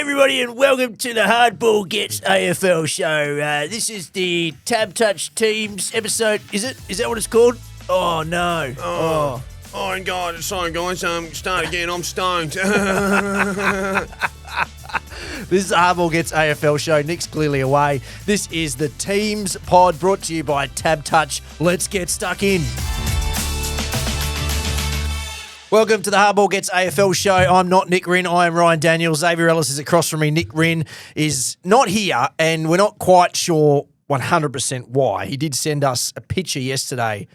everybody, and welcome to the Hardballgets AFL show. This is the TABtouch teams episode. Is it? Is that what it's called? Oh, no. Oh, God. Sorry, guys. Start again. I'm stoned. This is the Hardballgets AFL show. Nick's clearly away. This is the teams pod brought to you by TABtouch. Let's get stuck in. Welcome to the Hardballgets AFL show. I'm not Nick Wren. I am Ryan Daniels. Xavier Ellis is across from me. Nick Wren is not here, and we're not quite sure 100% why. He did send us a picture yesterday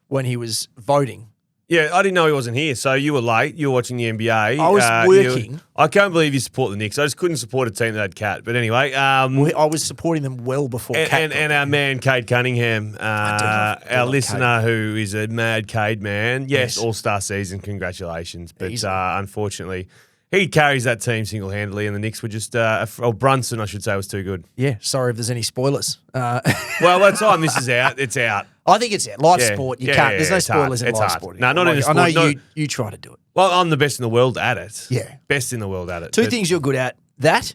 when he was voting. Yeah, I didn't know he wasn't here, so you were late. You were watching the NBA. I was working. I can't believe you support the Knicks. I just couldn't support a team that had Cat. But anyway. I was supporting them well before Cat. And our man, Cade Cunningham, our listener who is a mad Cade man. Yes, all-star season. Congratulations. But unfortunately, he carries that team single-handedly, and the Knicks were just, Brunson, I should say, was too good. Yeah, sorry if there's any spoilers. Well, by the time this is out, it's out. I think it's out. Live sport, you can't. There's no spoilers in live sport. No, not in a sport. I know you try to do it. Well, I'm the best in the world at it. Yeah. Best in the world at it. Two things you're good at, that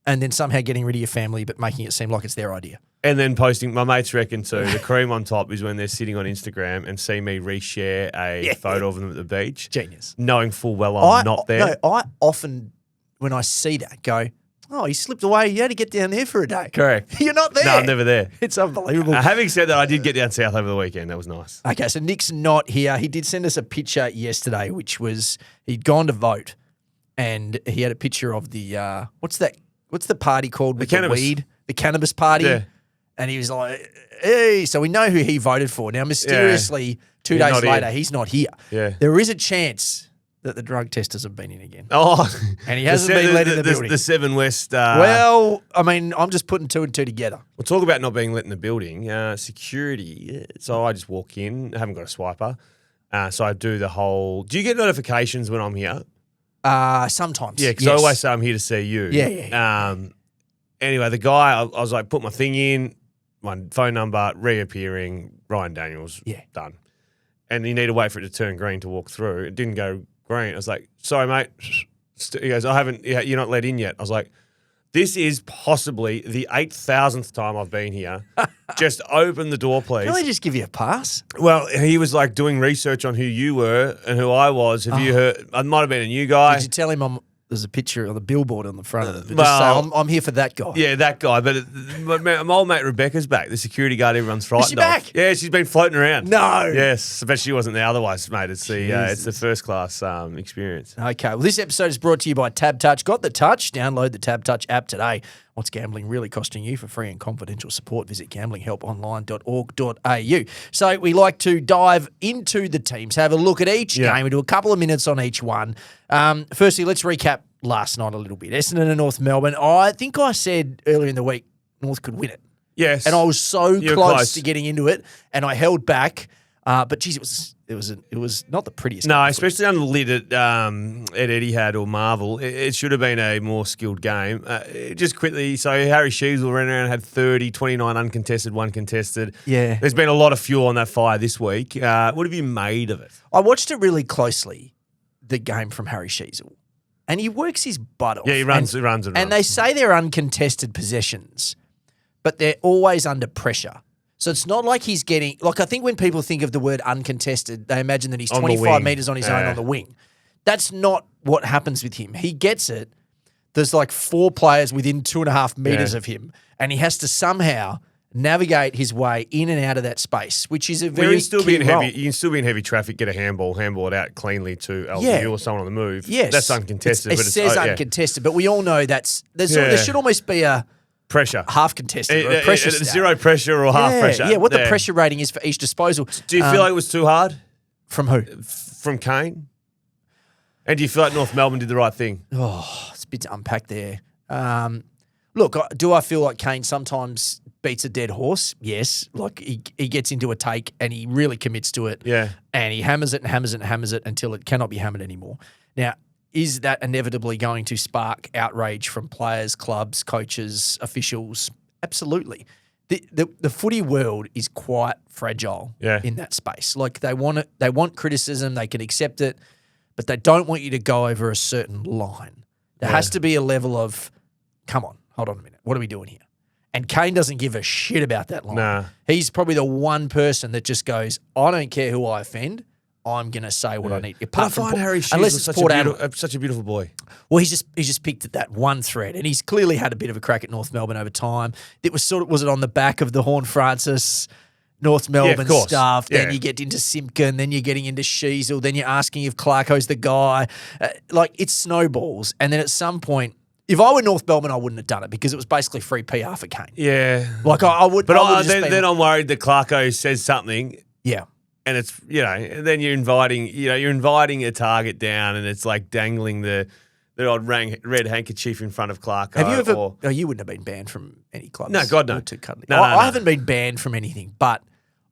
and then somehow getting rid of your family but making it seem like it's their idea. And then posting, my mates reckon too, the cream on top is when they're sitting on Instagram and see me reshare a photo of them at the beach. Genius. Knowing full well I'm not there. No, I often, when I see that, go, oh, he slipped away. You had to get down there for a day. Correct. You're not there. No, I'm never there. It's unbelievable. Having said that, I did get down south over the weekend. That was nice. Okay, so Nick's not here. He did send us a picture yesterday, which was he'd gone to vote, and he had a picture of the what's the party called with the weed? The cannabis party. Yeah. And he was like, hey, so we know who he voted for. Now, mysteriously, 2 days later, he's not here. Yeah. There is a chance that the drug testers have been in again. Oh. And he hasn't been let in the building. The Seven West. Well, I mean, I'm just putting two and two together. We'll talk about not being let in the building. Security. So I just walk in. I haven't got a swiper. So I do the whole. Do you get notifications when I'm here? Sometimes. Yeah, because I always say I'm here to see you. Yeah. Anyway, the guy, I was like, put my thing in, my phone number, reappearing, Ryan Daniels, done. And you need to wait for it to turn green to walk through. It didn't go green. I was like, sorry, mate. He goes, you're not let in yet. I was like, this is possibly the 8,000th time I've been here. Just open the door, please. Can they just give you a pass? Well, he was like doing research on who you were and who I was. Have you heard? I might have been a new guy. Did you tell him there's a picture of the billboard on the front of it? Just Well, say, I'm here for that guy. Yeah, that guy. But my old mate Rebecca's back. The security guard everyone's frightened Is she back? of. Yeah, she's been floating around. No. Yes, but she wasn't there otherwise, mate. It's the first class experience. Okay, well, this episode is brought to you by TABtouch. Got the touch? Download the TABtouch app today. What's gambling really costing you? For free and confidential support, visit gamblinghelponline.org.au. So we like to dive into the teams, have a look at each game. We do a couple of minutes on each one. Firstly, let's recap last night a little bit. Essendon and North Melbourne. I think I said earlier in the week North could win it. Yes. And I was so close to getting into it, and I held back. But geez, it was not the prettiest. No, especially unlit at Etihad or Marvel. It should have been a more skilled game. Just quickly, so Harry Sheezel ran around and had 30, 29 uncontested, 1 contested. Yeah. There's been a lot of fuel on that fire this week. What have you made of it? I watched it really closely, the game from Harry Sheezel. And he works his butt off. Yeah, he runs. And they say they're uncontested possessions, but they're always under pressure. So it's not like he's getting – like I think when people think of the word uncontested, they imagine that he's 25 metres on his own on the wing. That's not what happens with him. He gets it. There's like 4 players within 2.5 metres of him, and he has to somehow navigate his way in and out of that space, which is a very key role. You can still be in heavy traffic, get a handball it out cleanly to LBU or someone on the move. Yes. That's uncontested. It says uncontested, but we all know there should almost be a pressure. Half contested or a pressure stat. Zero pressure or half pressure. Yeah, what the pressure rating is for each disposal. Do you feel like it was too hard? From who? From Kane? And do you feel like North Melbourne did the right thing? Oh, it's a bit to unpack there. Look, do I feel like Kane sometimes beats a dead horse? Yes. Like he gets into a take and he really commits to it. Yeah. And he hammers it and hammers it and hammers it until it cannot be hammered anymore. Now, is that inevitably going to spark outrage from players, clubs, coaches, officials? Absolutely. The footy world is quite fragile in that space. Like they want criticism, they can accept it, but they don't want you to go over a certain line. There has to be a level of, come on, hold on a minute. What are we doing here? And Kane doesn't give a shit about that line. Nah. He's probably the one person that just goes, I don't care who I offend. I'm going to say what I need. But I find Harry Sheezel such a beautiful boy. Well, he's just picked at that one thread, and he's clearly had a bit of a crack at North Melbourne over time. It was was it on the back of the Horn Francis North Melbourne stuff? Then you get into Simpkin, then you're getting into Sheezel, then you're asking if Clarko's the guy. It's snowballs, and then at some point, if I were North Melbourne, I wouldn't have done it because it was basically free PR for Kane. Yeah, I would. But then I'm worried that Clarko says something. Yeah. And it's, and then you're inviting a target down, and it's like dangling the old red handkerchief in front of Clarko. Have you ever? You wouldn't have been banned from any clubs. No, God no. Too cuddly. No, I haven't been banned from anything, but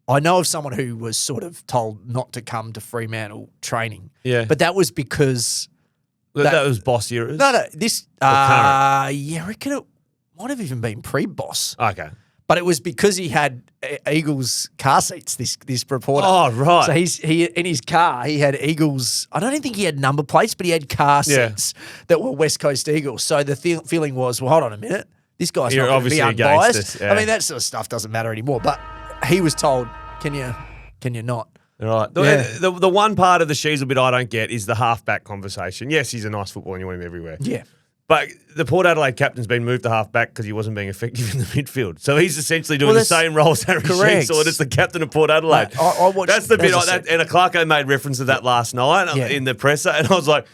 I know of someone who was sort of told not to come to Fremantle training. Yeah, but that was because that was boss eras. No, this. I reckon it might have even been pre-boss. Okay. But it was because he had Eagles car seats, this reporter. Oh, right. So he in his car, he had Eagles. I don't even think he had number plates, but he had car seats that were West Coast Eagles. So the feeling was, well, hold on a minute. This guy's not going to be unbiased. I mean, that sort of stuff doesn't matter anymore. But he was told, can you not? Right. The one part of the Sheezel bit I don't get is the halfback conversation. Yes, he's a nice footballer and you want him everywhere. Yeah. But the Port Adelaide captain's been moved to half-back because he wasn't being effective in the midfield. So he's essentially doing the same role as Harry Sheezel as the captain of Port Adelaide. That's the bit and Clarko made reference to that last night in the presser, and I was like,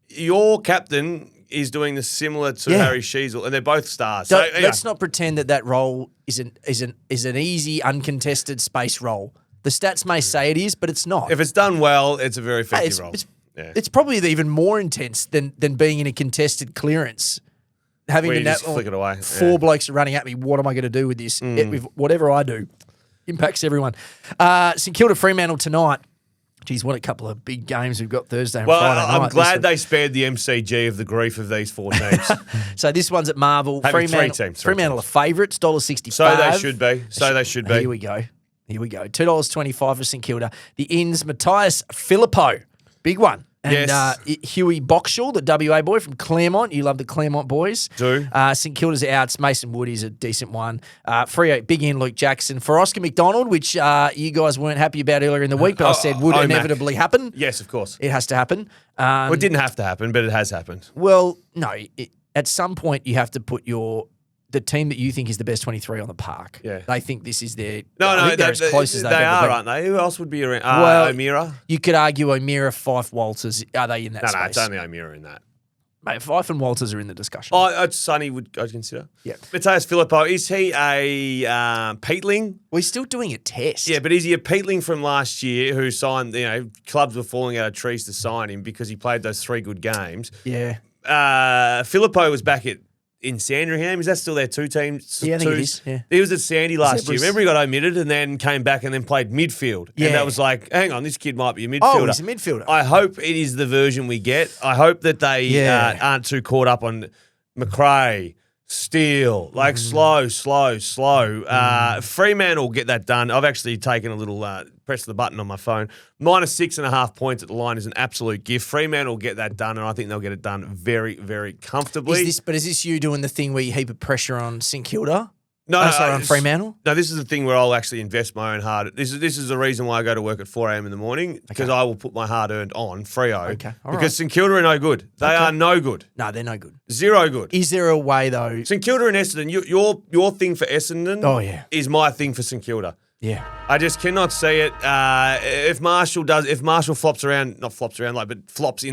your captain is doing the similar to Harry Sheezel, and they're both stars. So let's not pretend that role is an easy, uncontested space role. The stats may say it is, but it's not. If it's done well, it's a very effective role. It's probably even more intense than being in a contested clearance. Having to just flick it away. Four blokes are running at me. What am I going to do with this? Whatever I do impacts everyone. St Kilda Fremantle tonight. Geez, what a couple of big games we've got Thursday and Friday night. I'm glad they spared the MCG of the grief of these four teams. So this one's at Marvel. Fremantle are favourites, $1.65. So they should be. Here we go. $2.25 for St Kilda. The Inns, Matthias Filippo. Big one. And Huey Boxall, the WA boy from Claremont. You love the Claremont boys. Do. St Kilda's out. Mason Wood is a decent one. Freo, big in Luke Jackson. For Oscar McDonald, which you guys weren't happy about earlier in the week, but I said would inevitably happen. Yes, of course. It has to happen. It didn't have to happen, but it has happened. Well, no. At some point, you have to put the team that you think is the best 23 on the park. Yeah. They think this is their... No, they're as close as they've ever been. Aren't they? Who else would be around? O'Meara? You could argue O'Meara, Fife, Walters. Are they in that space? No, it's only O'Meara in that. Mate, Fife and Walters are in the discussion. Sonny I'd consider. Yeah. Matthias Filippo, is he a Peatling? Well, he's still doing a test. Yeah, but is he a Peatling from last year who signed, clubs were falling out of trees to sign him because he played those 3 good games? Yeah. Filippo was back in Sandringham. Is that still their 2 teams? Yeah, I think it is. Yeah. He was at Sandy last year. Remember he got omitted and then came back and then played midfield. Yeah. And that was like, hang on, this kid might be a midfielder. Oh, he's a midfielder. I hope it is the version we get. I hope that they aren't too caught up on McRae, Steele, slow. Fremantle will get that done. I've actually taken a little press the button on my phone. -6.5 points at the line is an absolute gift. Fremantle will get that done, and I think they'll get it done very, very comfortably. Is this you doing the thing where you heap of pressure on St Kilda? No, on Fremantle? No, this is the thing where I'll actually invest my own hard. This is the reason why I go to work at 4 a.m. in the morning, because I will put my hard-earned on Freo. Okay, all because right. St Kilda are no good. They are no good. No, they're no good. Zero good. Is there a way, though? St Kilda and Essendon, your thing for Essendon is my thing for St Kilda. Yeah. I just cannot see it. If Marshall flops in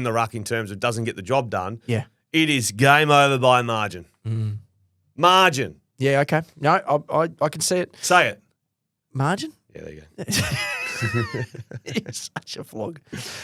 the ruck in terms of doesn't get the job done, it is game over by margin. Margin. Yeah, okay. No, I can see it. Say it. Margin? Yeah, there you go. You're such a flog.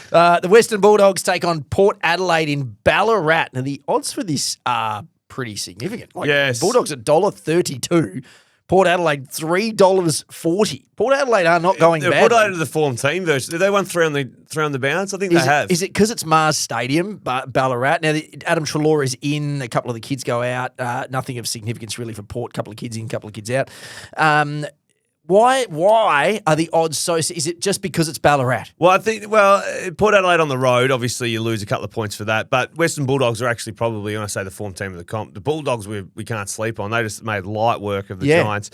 The Western Bulldogs take on Port Adelaide in Ballarat. Now, the odds for this are pretty significant. Yes. Bulldogs at $1.32. Port Adelaide, $3.40. Port Adelaide are not going bad. Port Adelaide are the form team version. They won 3 on the bounce. I think they have. Is it because it's Mars Stadium, Ballarat? Now, Adam Treloar is in. A couple of the kids go out. Nothing of significance really for Port. A couple of kids in, a couple of kids out. Why are the odds so? Is it just because it's Ballarat? Well, I think, Port Adelaide on the road, obviously you lose a couple of points for that. But Western Bulldogs are actually probably, when I say the form team of the comp, the Bulldogs we can't sleep on. They just made light work of the Giants.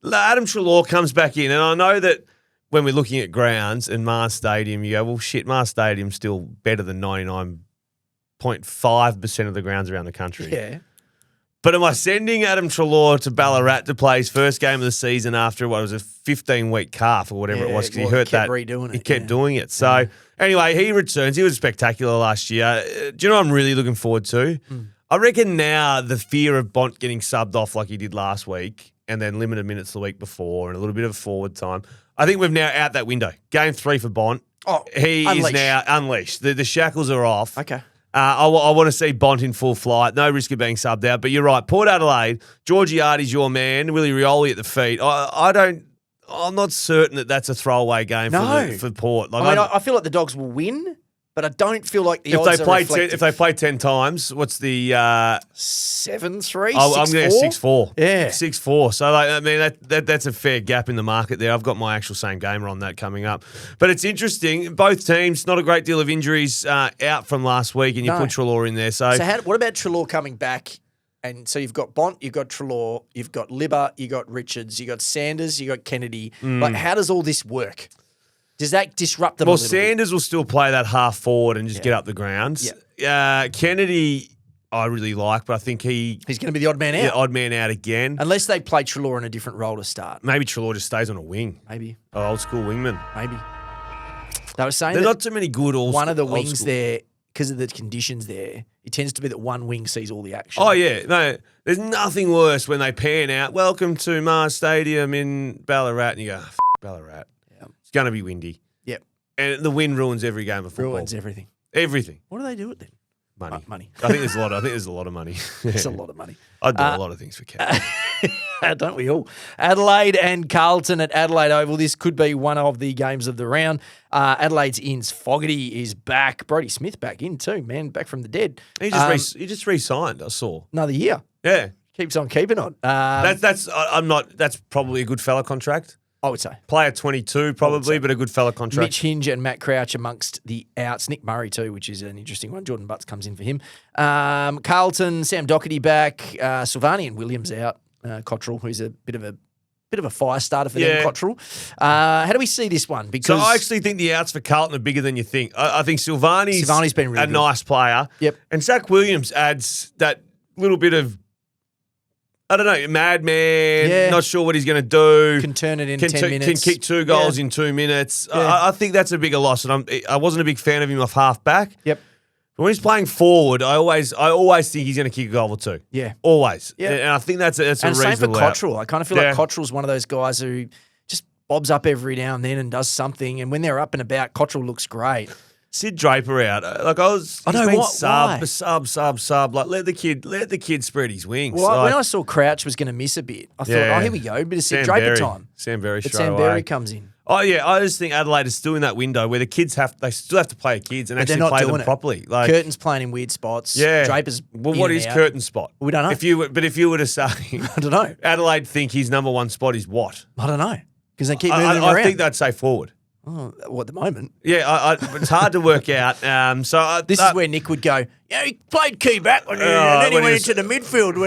Adam Treloar comes back in, and I know that when we're looking at grounds and Mars Stadium, you go, well, shit, Mars Stadium's still better than 99.5% of the grounds around the country. Yeah. But am I sending Adam Treloar to Ballarat to play his first game of the season after, what was a 15-week calf or whatever it was? Because he hurt that. He kept doing it. So, anyway, he returns. He was spectacular last year. Do you know what I'm really looking forward to? I reckon now the fear of Bont getting subbed off like he did last week and then limited minutes the week before and a little bit of forward time, I think we've now out that window. Game 3 for Bont. He is now unleashed. The shackles are off. Okay. I want to see Bont in full flight. No risk of being subbed out. But you're right. Port Adelaide, Georgiades your man. Willie Rioli at the feet. I'm not certain that that's a throwaway game for Port. Like, I feel like the Dogs will win, but I don't feel like the odds are reflective. If they play 10 times, what's the 7-3, 6-4? I'm going to go 6-4. Yeah. 6-4. So, that's a fair gap in the market there. I've got my actual same gamer on that coming up. But it's interesting. Both teams, not a great deal of injuries out from last week, and you put Treloar in there. So what about Treloar coming back? And so you've got Bont, you've got Treloar, you've got Libba, you've got Richards, you've got Sanders, you've got Kennedy. Like, how does all this work? Does that disrupt them a little Sanders bit? will still play that half forward and just get up the grounds. Yeah. Kennedy, I really like, but I think he's going to be the odd man out. Yeah, odd man out again. Unless they play Treloar in a different role to start. Maybe Treloar just stays on a wing. Maybe. Old school wingman. Maybe. They were saying there's not too many good one of the wings there, because of the conditions there, it tends to be that one wing sees all the action. Oh, yeah. No, there's nothing worse when they pan out, welcome to Mars Stadium in Ballarat, and you go, Ballarat. Yep. It's going to be windy. Yep. And the wind ruins every game of football. Ruins everything. Everything. What do they do it then? Money. I think there's a lot of money. There's a lot of money. I do a lot of things for cash. Don't we all? Adelaide and Carlton at Adelaide Oval. This could be one of the games of the round. Adelaide's ins. Fogarty is back. Brodie Smith back in too, man. Back from the dead. He just re-signed, I saw. Another year. Yeah. Keeps on keeping on. That's probably a good fella contract. I would say. Player 22 probably, but a good fella contract. Mitch Hinge and Matt Crouch amongst the outs. Nick Murray too, which is an interesting one. Jordan Butts comes in for him. Carlton, Sam Doherty back. Silvani and Williams out. Cottrell, who's a bit of a fire starter for them, Cottrell. How do we see this one? Because I actually think the outs for Carlton are bigger than you think. I think Silvani's been really a nice player. Yep. And Zach Williams adds that little bit of, I don't know, madman, not sure what he's going to do. Can turn it in 10 minutes. Can kick 2 goals in 2 minutes. Yeah. I think that's a bigger loss. And I wasn't a big fan of him off half back. Yep. But when he's playing forward, I always think he's going to kick a goal or 2. Yeah. Always. Yeah. And I think that's a reasonable same for out. Cottrell. I kind of feel like Cottrell's one of those guys who just bobs up every now and then and does something. And when they're up and about, Cottrell looks great. Sid Draper out. Like I know what sub. Like let the kid spread his wings. Well, when I saw Crouch was going to miss a bit, I thought, here we go, bit of Sid Draper time. Sam Berry, but Sam Berry comes in. Oh yeah, I just think Adelaide is still in that window where the kids still have to play kids and actually play them properly. Like Curtin's playing in weird spots. Yeah, Draper's. What is Curtin's spot? We don't know. If you were to say, I don't know. Adelaide think his number 1 spot is what? I don't know because they keep moving him around. I think they'd say forward. Oh, well, at the moment. Yeah, it's hard to work out. This is where Nick would go, he played key back and then he went into the midfield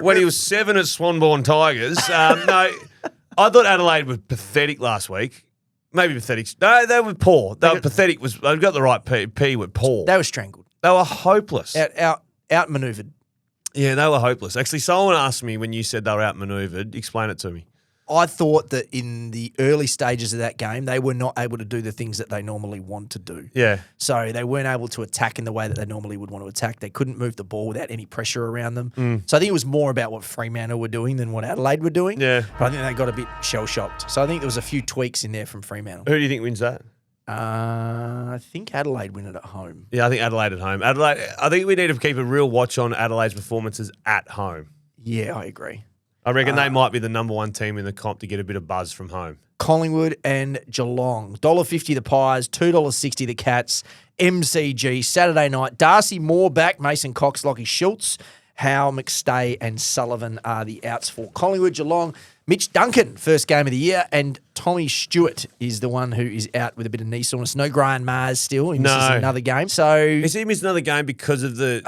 when he was 7 at Swanbourne Tigers. No, I thought Adelaide was pathetic last week. Maybe pathetic. No, they were poor. They were pathetic. They've got the right P with poor. They were strangled. They were hopeless. Outmaneuvered. Yeah, they were hopeless. Actually, someone asked me when you said they were outmaneuvered. Explain it to me. I thought that in the early stages of that game, they were not able to do the things that they normally want to do. Yeah. So they weren't able to attack in the way that they normally would want to attack. They couldn't move the ball without any pressure around them. So I think it was more about what Fremantle were doing than what Adelaide were doing. Yeah. But I think they got a bit shell-shocked. So I think there was a few tweaks in there from Fremantle. Who do you think wins that? I think Adelaide win it at home. Yeah, I think Adelaide at home. I think we need to keep a real watch on Adelaide's performances at home. Yeah, I agree. I reckon they might be the number 1 team in the comp to get a bit of buzz from home. Collingwood and Geelong. $1.50 the Pies, $2.60 the Cats. MCG, Saturday night. Darcy Moore back, Mason Cox, Lockie Schultz. Howe, McStay and Sullivan are the outs for Collingwood. Geelong, Mitch Duncan, first game of the year, and Tommy Stewart is the one who is out with a bit of knee soreness. No Graham Mars still. He misses another game. So is he missed another game because of the...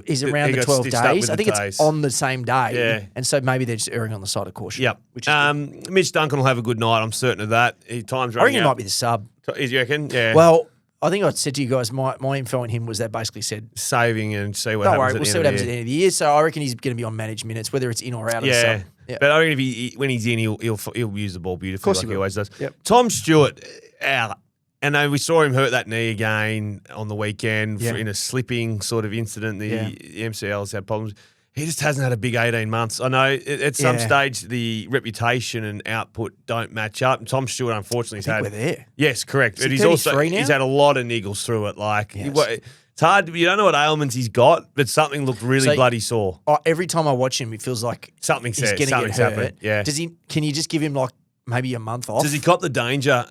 Is around the 12 days. I think it's on the same day. Yeah. And so maybe they're just erring on the side of caution. Yep. Which is Mitch Duncan will have a good night. I'm certain of that. Time's I running reckon he out. might be the sub. Is you reckon? Yeah. Well, I think I said to you guys, my info on him was that basically said... Saving and see what Don't happens worry, at we'll the see end what of happens the at the year. end of the year. So I reckon he's going to be on managed minutes, whether it's in or out of the sub. Yeah. But I reckon when he's in, he'll use the ball beautifully like he always does. Yep. Tom Stewart, out. And we saw him hurt that knee again on the weekend in a slipping sort of incident. The MCL's had problems. He just hasn't had a big 18 months. I know at some stage the reputation and output don't match up. And Tom Stewart, unfortunately, I think we're there. Yes, correct. Is he He's also 33 now? he's had a lot of niggles through it. Like it's hard. You don't know what ailments he's got, but something looked really bloody sore. Every time I watch him, it feels like Something's he's going to get hurt. happened. Yeah. Can you just give him like maybe a month off? Does he cop the danger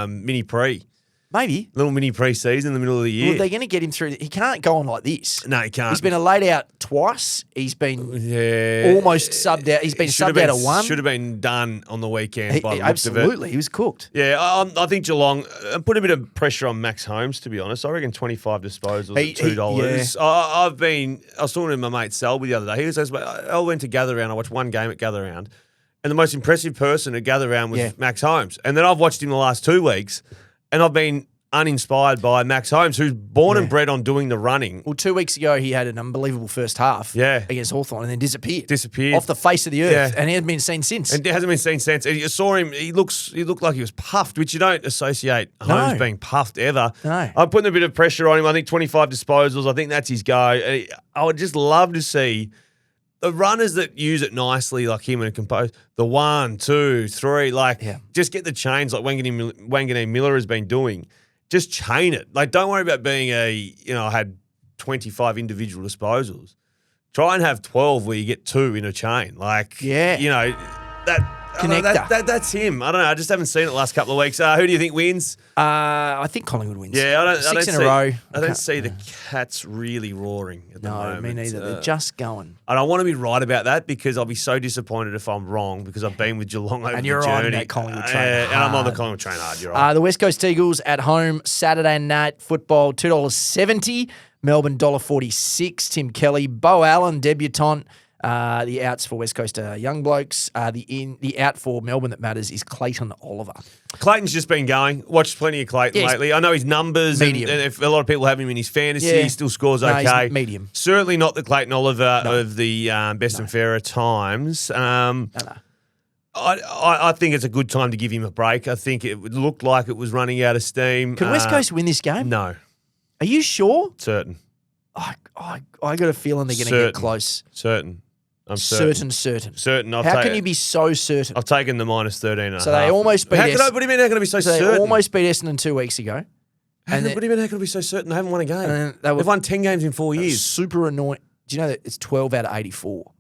mini pre? Maybe. Little mini pre-season in the middle of the year. Well, they're going to get him through. He can't go on like this. No, he can't. He's been a laid out twice. He's been almost subbed out. He's been subbed out of one. Should have been done on the weekend by the looks of it. Absolutely. He was cooked. Yeah, I think Geelong put a bit of pressure on Max Holmes, to be honest. I reckon 25 disposals at $2. I was talking to my mate Selby the other day. He was saying, I went to Gather Round. I watched one game at Gather Round. And the most impressive person at Gather Round was Max Holmes. And then I've watched him the last 2 weeks, and I've been uninspired by Max Holmes, who's born and bred on doing the running. Well, 2 weeks ago, he had an unbelievable first half against Hawthorn and then disappeared. Off the face of the earth. And he hasn't been seen since. And it hasn't been seen since. And you saw him, he looked like he was puffed, which you don't associate Holmes being puffed ever. No. I'm putting a bit of pressure on him. I think 25 disposals, I think that's his go. I would just love to see the runners that use it nicely, like him and compose, the 1, 2, 3, just get the chains like Wanganeen Miller has been doing. Just chain it. Like, don't worry about being I had 25 individual disposals. Try and have 12 where you get 2 in a chain. Like, Connector. That's him. I don't know. I just haven't seen it the last couple of weeks. Who do you think wins? I think Collingwood wins. Yeah, I don't Six in see, a row. I don't see the Cats really roaring at the moment. No, me neither. They're just going. And I want to be right about that because I'll be so disappointed if I'm wrong because I've been with Geelong over and you're the journey. on that Collingwood train hard. And I'm on the Collingwood train hard. You're right. The West Coast Eagles at home Saturday night football $2.70. Melbourne $1.46. Tim Kelly, Bo Allen debutant. The outs for West Coast are young blokes. The out for Melbourne that matters is Clayton Oliver. Clayton's just been going. Watched plenty of Clayton lately. I know his numbers, and if a lot of people have him in his fantasy, he still scores okay. He's medium. Certainly not the Clayton Oliver of the best and fairer times. I think it's a good time to give him a break. I think it looked like it was running out of steam. Can West Coast win this game? No. Are you sure? Certain. I got a feeling they're going to get close. Certain. I'm certain. Certain. How can you be so certain? I've taken the minus 13.5. So they almost beat What do you mean how can I be so certain? They almost beat Essendon 2 weeks ago. What do you mean how can I be so certain? They haven't won a game. They've won 10 games in 4 years. Super annoying. Do you know that it's 12 out of 84?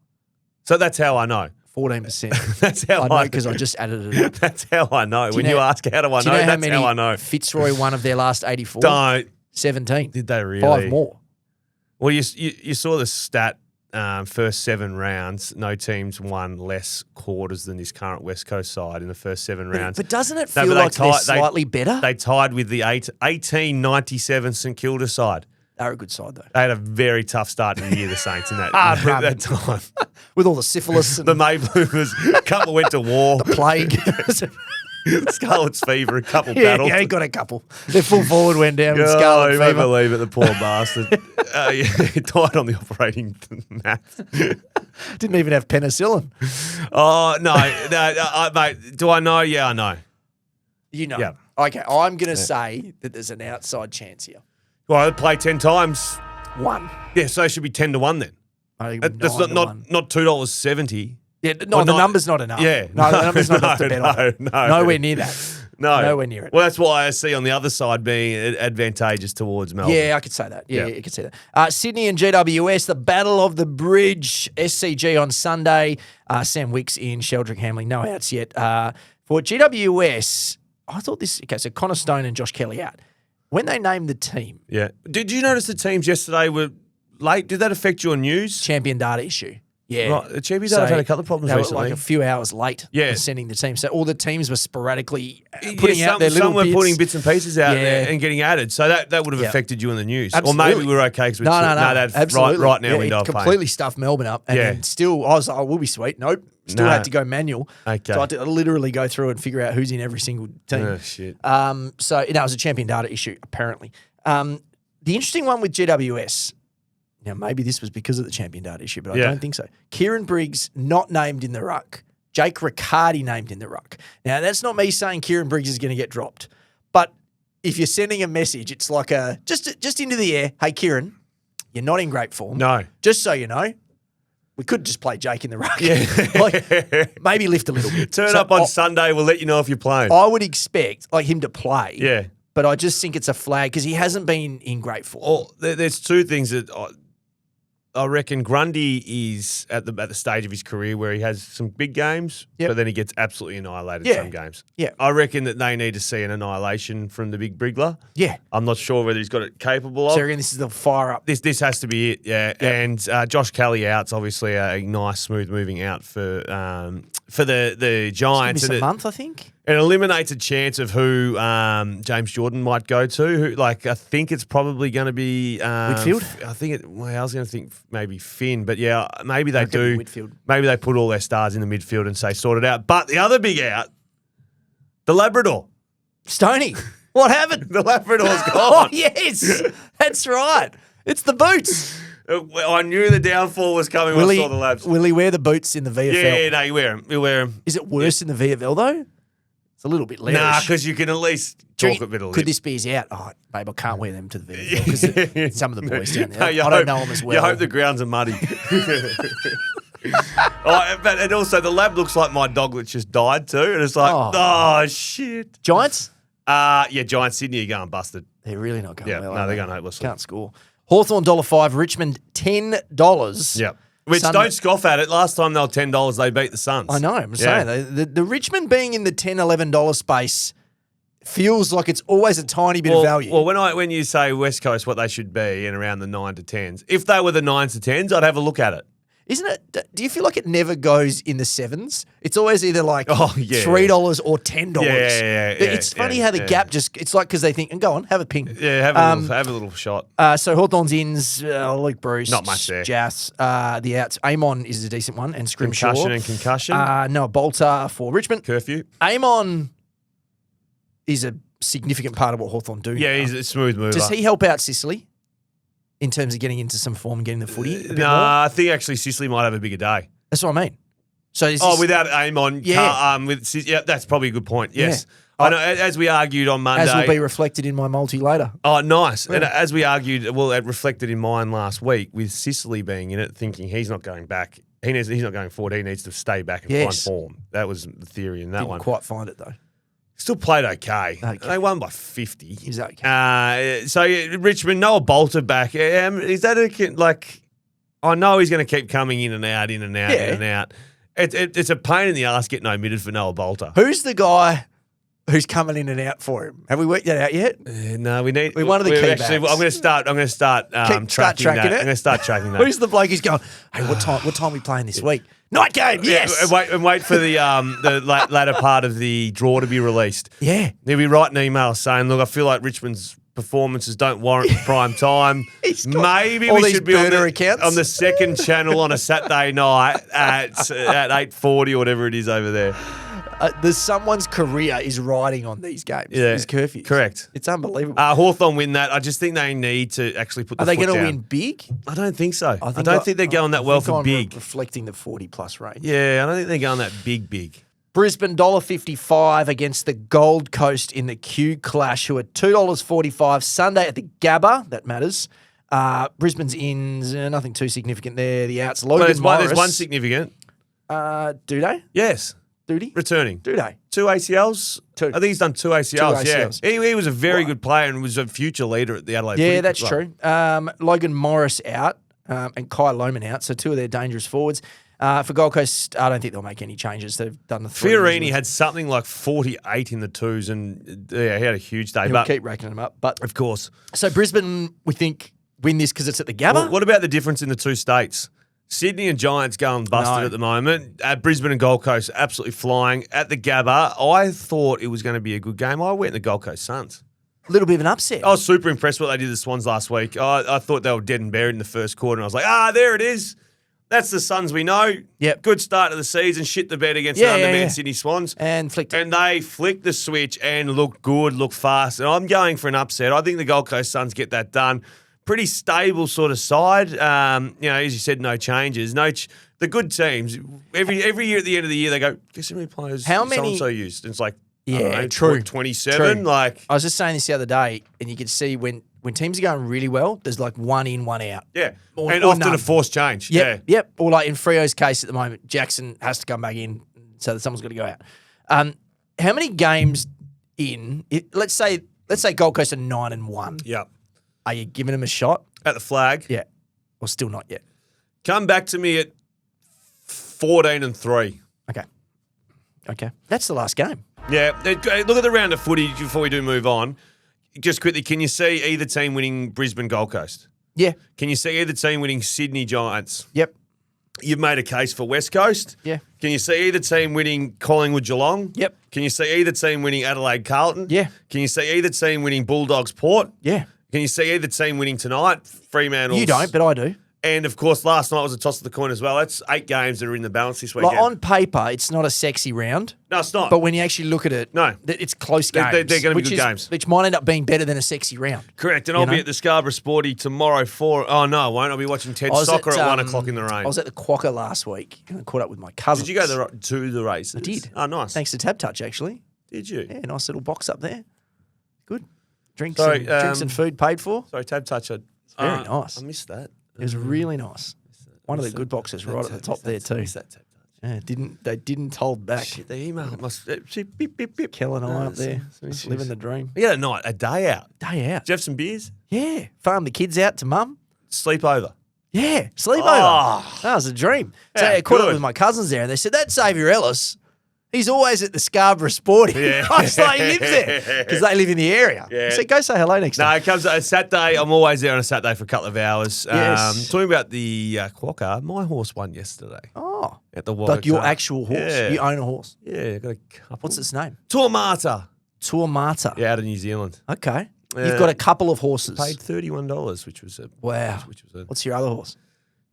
So that's how I know. 14%. That's how I know because I just added it up. That's how I know. When you ask how do I know, that's how I know. Fitzroy won of their last 84? Don't. 17. Did they really? 5 more. Well, you saw the stat, first 7 rounds, no teams won less quarters than this current West Coast side in the first 7 rounds. But doesn't it feel like they're slightly better? They tied with the 1897 St Kilda side. They're a good side, though. They had a very tough start to the year, the Saints, in that time. With all the syphilis. And the Maybloomers, a couple went to war. The plague. Scarlet's fever, a couple battled. Yeah, he got a couple. Their full forward went down with Scarlet fever. You won't believe it, the poor bastard. He died on the operating mat. Didn't even have penicillin. Oh, no, mate, do I know? Yeah, I know. You know. Yeah. Okay, I'm going to say that there's an outside chance here. Well, I play 10 times. 1. Yeah, so it should be 10 to 1 then. That's not $2.70. Yeah, no, the number's not enough. Yeah. No, the number's not enough to bet on. No. Nowhere near that. No. Nowhere near it. Well, that's why I see on the other side being advantageous towards Melbourne. Yeah, I could say that. Yeah, you could say that. Sydney and GWS, the Battle of the Bridge, SCG on Sunday. Sam Wicks in, Sheldrick Hamling, no outs yet. For GWS, I thought this, okay, so Connor Stone and Josh Kelly out. When they named the team. Yeah. Did you notice the teams yesterday were late. Did that affect your news? Champion data issue. Yeah. Right. The Champions Data have had a couple of problems they recently. were like a few hours late in sending the team. So all the teams were sporadically putting out their little some were bits. putting bits and pieces out there and getting added. So that would have affected you in the news. Absolutely. Or maybe we were okay because absolutely. right now window of pain. Completely stuffed Melbourne up. And then still, I was like, oh, we'll be sweet. Nope. Still had to go manual. Okay. So I had to literally go through and figure out who's in every single team. Oh, shit. So it was a champion data issue, apparently. The interesting one with GWS, now maybe this was because of the champion data issue, but I don't think so. Kieran Briggs not named in the ruck. Jake Riccardi named in the ruck. Now, that's not me saying Kieran Briggs is going to get dropped, but if you're sending a message, it's like a just into the air, hey, Kieran, you're not in great form. No. Just so you know. We could just play Jake in the ruck. Yeah. Maybe lift a little bit. Turn up on Sunday. We'll let you know if you're playing. I would expect him to play. Yeah. But I just think it's a flag because he hasn't been in great form. Oh, there's two things that I reckon Grundy is at the stage of his career where he has some big games, but then he gets absolutely annihilated some games. Yeah. I reckon that they need to see an annihilation from the big Brigler. Yeah. I'm not sure whether he's got it capable of. So again, this is the fire up. This has to be it, yeah. Yep. And Josh Kelly out's obviously a nice, smooth moving out for the Giants. It's a month, I think. It eliminates a chance of who James Jordan might go to. I think it's probably going to be Whitfield. I was going to think maybe Finn, but yeah, maybe they do. Whitfield. Maybe they put all their stars in the midfield and say sort it out. But the other big out, the Labrador, Stoney. What happened? The Labrador's gone. Oh yes, that's right. It's the boots. I knew the downfall was coming when I saw the Labs. Will he wear the boots in the VFL? Yeah, no, you wear them. You wear them. Is it worse in the VFL though? A little bit loud. Nah, because you can at least talk a bit of lip. Could this be his out? Oh, babe, I can't wear them to the VFL because some of the boys down there. No, I don't know them as well. You hope the grounds are muddy. And also the lab looks like my dog that just died too. And it's like, oh shit. Giants? Giants. Sydney are going busted. They're really not going well. No, they're going hopelessly. Can't score. Hawthorn $5, Richmond $10. Yeah. Which don't scoff at it. Last time they were $10, they beat the Suns. I know. I'm saying the Richmond being in the $10, $11 space feels like it's always a tiny bit of value. Well, when you say West Coast, what they should be in around the 9 to 10s. If they were the 9s to 10s, I'd have a look at it. Isn't it? Do you feel like it never goes in the 7s? It's always either like $3 or $10. Yeah. It's funny how the gap it's like because they think, and go on, have a ping. Yeah, have a little shot. So Hawthorn's ins, Luke Bruce. Not much there. Jas, the outs. Amon is a decent one, and Scrimshaw. Concussion. Noah Bolter for Richmond. Curfew. Amon is a significant part of what Hawthorn do. Yeah, he's a smooth mover. Does he help out Sicily in terms of getting into some form and getting the footy? I think actually Sicily might have a bigger day. That's what I mean. So without Amon, that's probably a good point. Yes. Yeah. I know, as we argued on Monday. As will be reflected in my multi later. Oh, nice. Yeah. And as we argued, it reflected in mine last week with Sicily being in it, thinking he's not going back. He's not going forward. He needs to stay back and find form. That was the theory in that one. Didn't quite find it, though. Still played okay. They won by 50. He's okay. Richmond, Noah Bolter back. Is that I know he's going to keep coming in and out. It's a pain in the ass getting omitted for Noah Bolter. Who's the guy who's coming in and out for him? Have we worked that out yet? No, we need. We're one of the key backs. I'm going to start. I'm going to start tracking that. I'm going to start tracking that. Who's the bloke who's going? Hey, what time are we playing this week? Night game. Yes. And wait for the latter part of the draw to be released. Yeah. He'll be writing emails saying, "Look, I feel like Richmond's performances don't warrant prime time. Maybe we should be on the second channel on a Saturday night at 8:40 or whatever it is over there." There's someone's career is riding on these games. Yeah, these curfews. Correct. It's unbelievable. Hawthorn win that. I just think they need to actually put the foot down. Are they going to win big? I don't think so. I don't think they're going that well for big. Reflecting the 40+ range. Yeah, I don't think they're going that big. Brisbane $1.55 against the Gold Coast in the Q Clash, who are $2.45 Sunday at the Gabba. That matters. Brisbane's ins, nothing too significant there. The outs, Logan Morris. There's one significant. Do they? Yes. Duty? Returning. Do they? 2 ACLs? 2. I think he's done 2 ACLs, yeah. He was a very good player and was a future leader at the Adelaide Yeah, that's true. Logan Morris out and Kai Lohman out, so 2 of their dangerous forwards. For Gold Coast, I don't think they'll make any changes. They've done the 3. Fiorini had something like 48 in the 2s and he had a huge day. He'll keep racking them up. But of course. So Brisbane, we think, win this because it's at the Gabba. Well, what about the difference in the two states? Sydney and Giants going busted at the moment. Brisbane and Gold Coast absolutely flying. At the Gabba, I thought it was going to be a good game. I went the Gold Coast Suns. A little bit of an upset. I was super impressed with what they did to the Swans last week. I thought they were dead and buried in the first quarter, and I was like, there it is. That's the Suns we know. Yep. Good start to the season. Shit the bed against the undermanned Sydney Swans. And flicked it. And they flicked the switch and looked good, looked fast. And I'm going for an upset. I think the Gold Coast Suns get that done. Pretty stable sort of side. As you said, no changes. The good teams, every year at the end of the year, they go, guess how many players so-and-so used? And it's like, true. 27. True. Like, I was just saying this the other day, and you could see when teams are going really well, there's like one in, one out. Yeah. Or often none. a forced change. Yep. Or like in Freo's case at the moment, Jackson has to come back in so that someone's got to go out. How many games in, let's say Gold Coast are 9-1. Yep. Are you giving them a shot? At the Flag? Yeah. Or still not yet? Come back to me at 14-3. Okay. That's the last game. Yeah. Look at the round of footy before we do move on. Just quickly, can you see either team winning Brisbane Gold Coast? Yeah. Can you see either team winning Sydney Giants? Yep. You've made a case for West Coast. Yeah. Can you see either team winning Collingwood Geelong? Yep. Can you see either team winning Adelaide Carlton? Yeah. Can you see either team winning Bulldogs Port? Yeah. Can you see either team winning tonight? Fremantle. You don't, but I do. And, of course, last night was a toss of the coin as well. That's 8 games that are in the balance this weekend. Like on paper, it's not a sexy round. No, it's not. But when you actually look at it, it's close games. They're going to be good games. Which might end up being better than a sexy round. Correct. And I'll be at the Scarborough Sporty tomorrow I won't. I'll be watching Ted Soccer at 1 o'clock in the rain. I was at the Quokka last week and I caught up with my cousins. Did you go to the races? I did. Oh, nice. Thanks to TABtouch, actually. Did you? Yeah, nice little box up there. Good. Drinks and food paid for. Sorry, TABtouch. Very nice. I missed that. It was really nice. One of the good boxes right at the top there too. Yeah, they didn't hold back. Shit, the email must beep, beep, beep. Kel and I up there, just living the dream. We had a day out. Day out. Did you have some beers? Yeah. Farm the kids out to mum. Sleepover. Yeah, sleepover. Oh. That was a dream. So I caught up with my cousins there and they said, that Xavier Ellis, he's always at the Scarborough Sporty. Yeah. I was like, he lives there because they live in the area. Yeah. I said, go say hello next time. No, it comes a Saturday. I'm always there on a Saturday for a couple of hours. Yes. Talking about the Quokka, my horse won yesterday. Oh. At the Wagga Like your Cup. actual horse. Yeah. You own a horse. Yeah, I got a couple. What's its name? Tuamata. Tuamata. Yeah, out of New Zealand. Okay. You've got a couple of horses. Paid $31, which was wow. What's your other horse?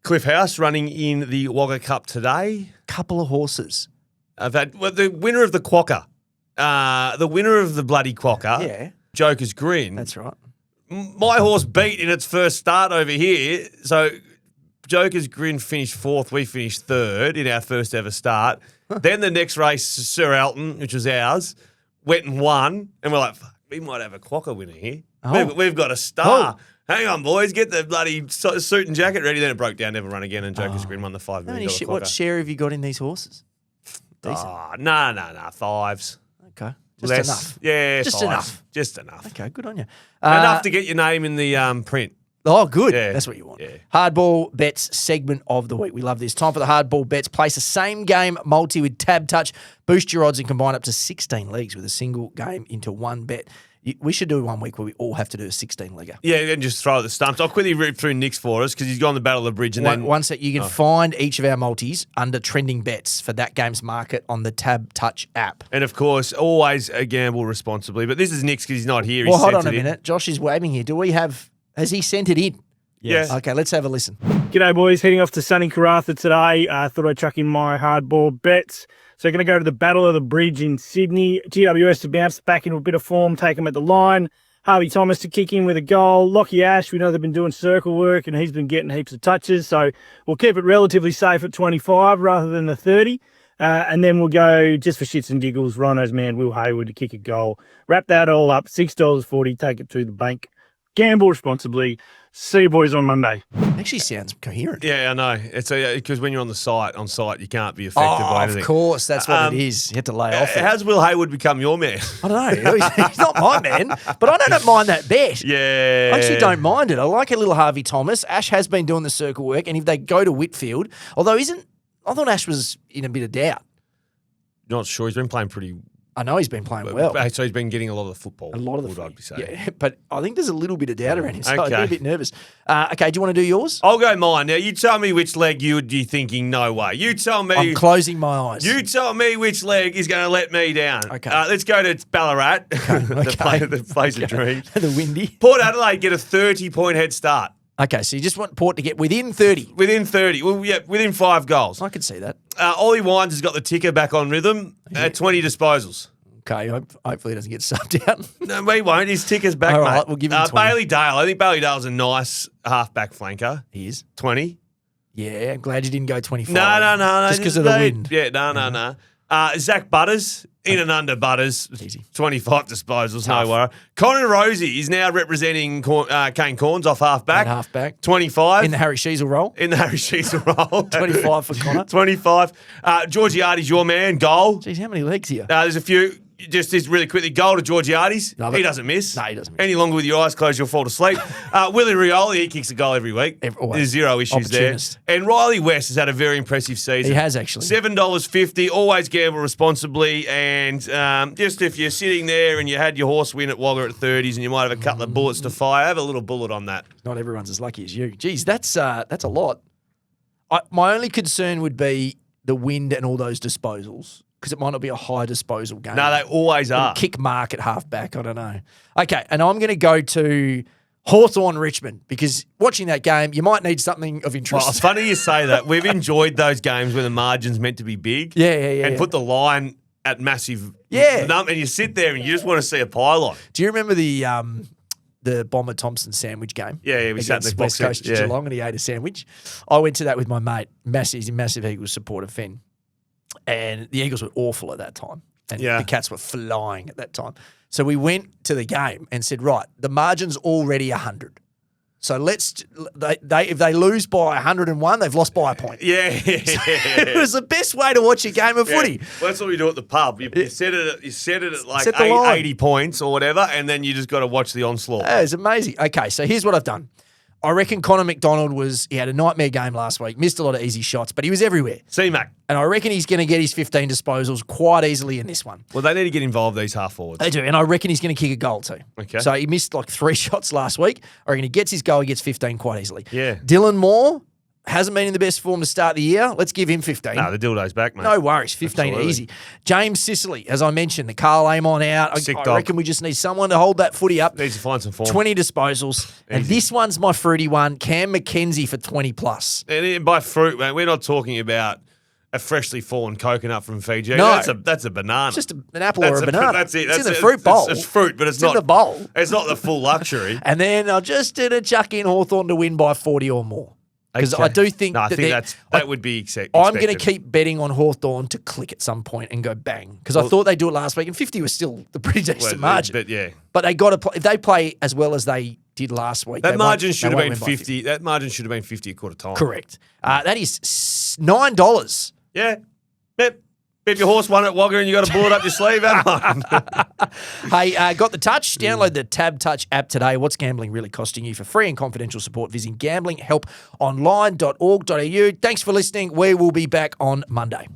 Cliff House running in the Wagga Cup today. Couple of horses. I've had the winner of the Quokka, the winner of the bloody Quokka. Yeah. Joker's Grin. That's right. My horse beat in its first start over here. So Joker's Grin finished 4th. We finished 3rd in our first ever start. Then the next race, Sir Elton, which was ours, went and won. And we're like, fuck, we might have a Quokka winner here. Oh. We've got a star. Oh. Hang on, boys. Get the bloody suit and jacket ready. Then it broke down, never run again, and Joker's Grin won the $5 million Quokka. What share have you got in these horses? Decent. Oh, no, 5s. Okay. Less. Enough. Yeah, just 5s. enough. Just enough. Okay, good on you. Enough to get your name in the print. Oh, good. Yeah. That's what you want. Yeah. Hardball bets segment of the week. We love this. Time for the hardball bets. Place a same game multi with TABtouch. Boost your odds and combine up to 16 leagues with a single game into one bet. We should do 1 week where we all have to do a 16-legger. Yeah, and just throw at the stumps. I'll quickly rip through Nick's for us because he's gone the Battle of the Bridge. And then once that you can find each of our multis under trending bets for that game's market on the TABtouch app. And, of course, always gamble responsibly. But this is Nick's because he's not here. Well, hold on a minute. Josh is waving here. Has he sent it in? Yes. Okay, let's have a listen. G'day, boys. Heading off to sunny Karratha today. Thought I'd chuck in my hardball bets. So going to go to the Battle of the Bridge in Sydney. GWS to bounce back into a bit of form, take them at the line. Harvey Thomas to kick in with a goal. Lockie Ash, we know they've been doing circle work and he's been getting heaps of touches. So we'll keep it relatively safe at 25 rather than the 30. And then we'll go just for shits and giggles, Rhino's man, Will Hayward to kick a goal. Wrap that all up, $6.40, take it to the bank. Gamble responsibly. See you boys on Monday. Actually sounds coherent. Yeah, I know. It's because when you're on site, you can't be affected by anything. Of course, that's what it is. You have to lay off it. How's Will Hayward become your man? I don't know. He's not my man, but I don't mind that bet. Yeah. I actually don't mind it. I like a little Harvey Thomas. Ash has been doing the circle work, and if they go to Whitfield, I thought Ash was in a bit of doubt. Not sure. He's been playing pretty I know he's been playing well. So he's been getting a lot of the football. A lot of the I'd be saying. Yeah, but I think there's a little bit of doubt around him, so Okay. I'd be a bit nervous. Okay, do you want to do yours? I'll go mine. Now, you tell me which leg you would be thinking, no way. You tell me. I'm closing my eyes. You tell me which leg is going to let me down. Okay. Let's go to Ballarat, Okay. the place of dreams. The Windy. Port Adelaide get a 30-point head start. Okay, so you just want Port to get within 30. Within 30. Well, yeah, within 5 goals. I can see that. Ollie Wines has got the ticker back on rhythm at 20 disposals. Okay, hopefully he doesn't get subbed out. No, we won't. His ticker's back, All mate. right, we'll give him 20. Bailey Dale. I think Bailey Dale's a nice halfback flanker. He is. 20. Yeah, I'm glad you didn't go 25. No. Just because of the wind. Yeah, no. Zach Butters, in and under Butters. Easy. 25 disposals, Tough. no worry. Connor Rosie is now representing Kane Corns off halfback. At halfback. 25. In the Harry Sheezel role. In the Harry Sheezel role. 25 for Connor. 25. Georgiades, your man, goal. Jeez, how many legs here? There's a few. Just really quickly, goal to Georgiades. Love He it. doesn't miss. No, he doesn't miss. Any longer with your eyes closed, you'll fall asleep. Willie Rioli, he kicks a goal every week. Always. There's zero issues there. Opportunist. And Riley West has had a very impressive season. He has actually. $7.50. Always gamble responsibly. And just if you're sitting there and you had your horse win at Wagga at 30s and you might have a couple of bullets to fire, have a little bullet on that. Not everyone's as lucky as you. Geez, that's a lot. My only concern would be the wind and all those disposals, because it might not be a high disposal game. No, they always are. Kick mark at halfback. I don't know. Okay, and I'm going to go to Hawthorn Richmond, because watching that game, you might need something of interest. Well, it's funny you say that. We've enjoyed those games where the margin's meant to be big. Yeah. And put the line at massive. Yeah. And you sit there and you just want to see a pylon. Do you remember the Bomber Thompson sandwich game? Yeah, we sat in against the West box. Coast Geelong, and he ate a sandwich. I went to that with my mate. He's a massive Eagles supporter, Finn. And the Eagles were awful at that time. And the Cats were flying at that time. So we went to the game and said, right, the margin's already 100. So if they lose by 101, they've lost by a point. Yeah. It was the best way to watch a game of footy. Well, that's what we do at the pub. You set it at like Set the line. 80 points or whatever, and then you just got to watch the onslaught. Yeah, it's amazing. Okay, so here's what I've done. I reckon Connor McDonald he had a nightmare game last week, missed a lot of easy shots, but he was everywhere. C-Mac. And I reckon he's going to get his 15 disposals quite easily in this one. Well, they need to get involved, these half forwards. They do, and I reckon he's going to kick a goal too. Okay. So he missed like 3 shots last week. I reckon he gets his goal, he gets 15 quite easily. Yeah. Dylan Moore hasn't been in the best form to start the year. Let's give him 15. No, the dildo's back, mate. No worries, 15 Absolutely. easy. James Sicily, as I mentioned, the Carl Amon out. Sick I dog. reckon we just need someone to hold that footy up. Needs to find some form. 20 disposals. And this one's my fruity one, Cam McKenzie for 20 plus. And by fruit, mate, we're not talking about a freshly fallen coconut from Fiji. No. That's a banana. It's just an apple or a banana. That's it. It's That's in the it. fruit bowl. It's fruit, but it's not in the bowl. It's not the full luxury. And then I just did a chuck in Hawthorn to win by 40 or more. Because I do think I think that would be expected. I'm going to keep betting on Hawthorn to click at some point and go bang. Because I thought they'd do it last week, and 50 was still the pretty decent margin. But yeah. But they got to play. If they play as well as they did last week, That margin should have won't been win by 50. That margin should have been 50 a quarter time. Correct. That is $9. Yeah. Yep. If your horse won at Wagga and you got a bullet up your sleeve, have one. Hey, got the touch? Download the TABtouch app today. What's gambling really costing you? For free and confidential support, visit gamblinghelponline.org.au. Thanks for listening. We will be back on Monday.